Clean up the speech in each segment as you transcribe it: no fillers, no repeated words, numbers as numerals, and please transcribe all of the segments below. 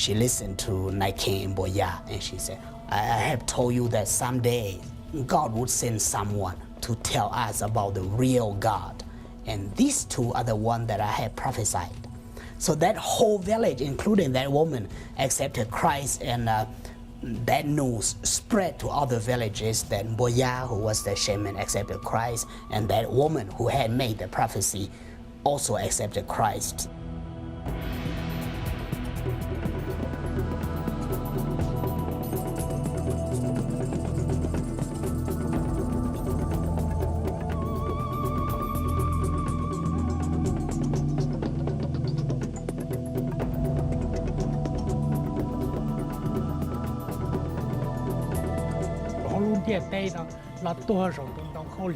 she listened to Nike in Boya, and she said, I have told you that someday God would send someone to tell us about the real God. And these two are the ones that I have prophesied. So that whole village, including that woman, accepted Christ, and that news spread to other villages that Boya, who was the shaman, accepted Christ, and that woman who had made the prophecy also accepted Christ.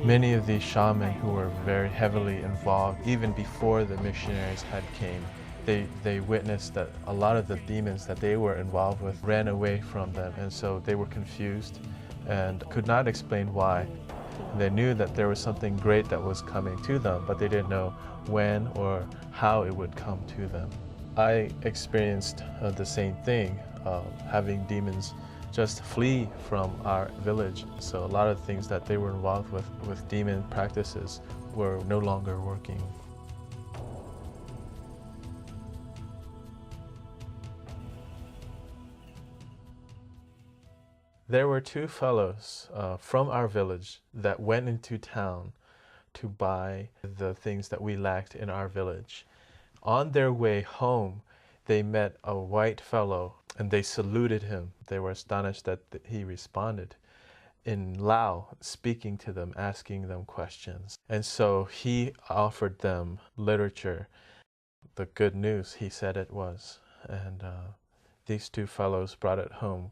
Many of these shamans who were very heavily involved, even before the missionaries had came, they witnessed that a lot of the demons that they were involved with ran away from them, and so they were confused and could not explain why. They knew that there was something great that was coming to them, but they didn't know when or how it would come to them. I experienced the same thing, having demons just flee from our village. So a lot of things that they were involved with demon practices were no longer working. There were two fellows from our village that went into town to buy the things that we lacked in our village. On their way home, they met a white fellow and they saluted him. They were astonished that he responded in Lao, speaking to them, asking them questions. And so he offered them literature, the good news, he said it was. And these two fellows brought it home,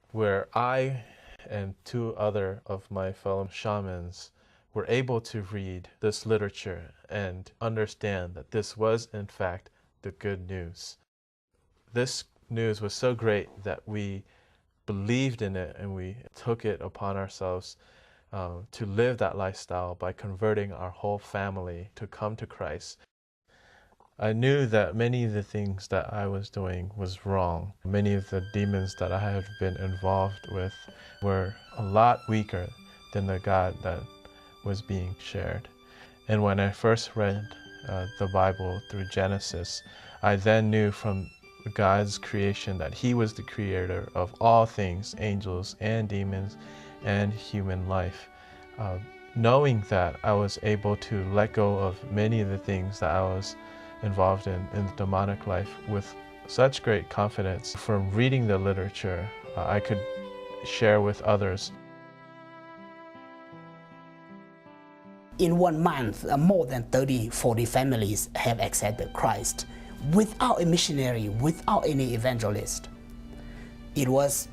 where I and two other of my fellow shamans were able to read this literature and understand that this was, in fact, the good news. This news was so great that we believed in it and we took it upon ourselves to live that lifestyle by converting our whole family to come to Christ. I knew that many of the things that I was doing was wrong. Many of the demons that I had been involved with were a lot weaker than the God that was being shared. And when I first read the Bible through Genesis, I then knew from God's creation that He was the creator of all things, angels and demons and human life. Knowing that, I was able to let go of many of the things that I was involved in the demonic life with such great confidence. From reading the literature, I could share with others. In 1 month, more than 30-40 families have accepted Christ without a missionary, without any evangelist. It was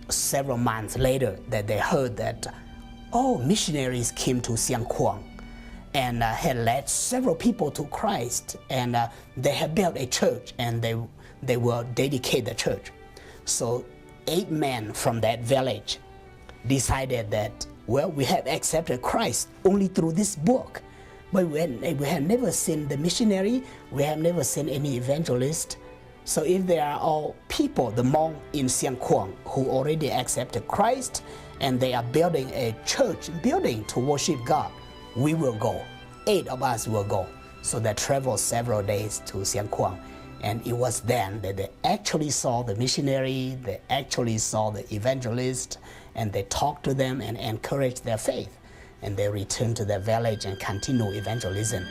several months later that they heard that, missionaries came to Siang Kuang and had led several people to Christ, and they had built a church, and they will dedicate the church. So 8 men from that village decided that, well, we have accepted Christ only through this book, but we have never seen the missionary, we have never seen any evangelist. So if there are all people, the monk in Siang Kuang, who already accepted Christ, and they are building a church building to worship God, we will go. 8 of us will go. So they traveled several days to Siang Kuang. And it was then that they actually saw the missionary, they actually saw the evangelist, and they talked to them and encouraged their faith. And they returned to their village and continued evangelism.